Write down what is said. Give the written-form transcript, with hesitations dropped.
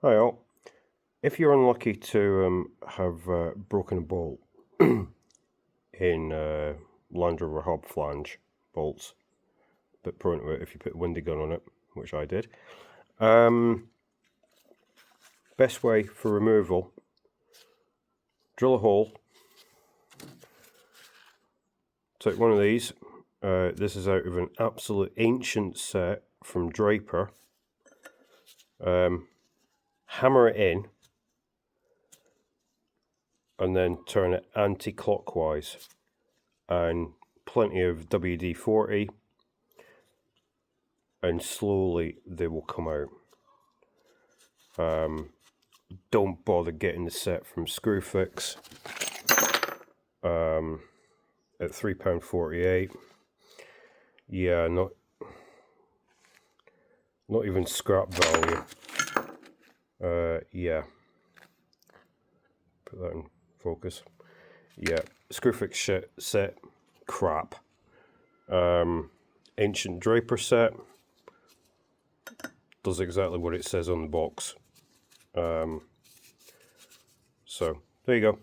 Hi all. If you're unlucky to have broken a bolt in Land Rover hub flange bolts, but prone to it if you put a windy gun on it, which I did. Best way for removal: drill a hole, take one of these. This is out of an absolute ancient set from Draper. Hammer it in and then turn it anti-clockwise, and plenty of WD-40, and slowly they will come out. Don't bother getting the set from Screwfix at £3.48. Yeah, not even scrap value. Yeah, put that in focus. Yeah, Screwfix set, crap. Ancient Draper set does exactly what it says on the box. So there you go.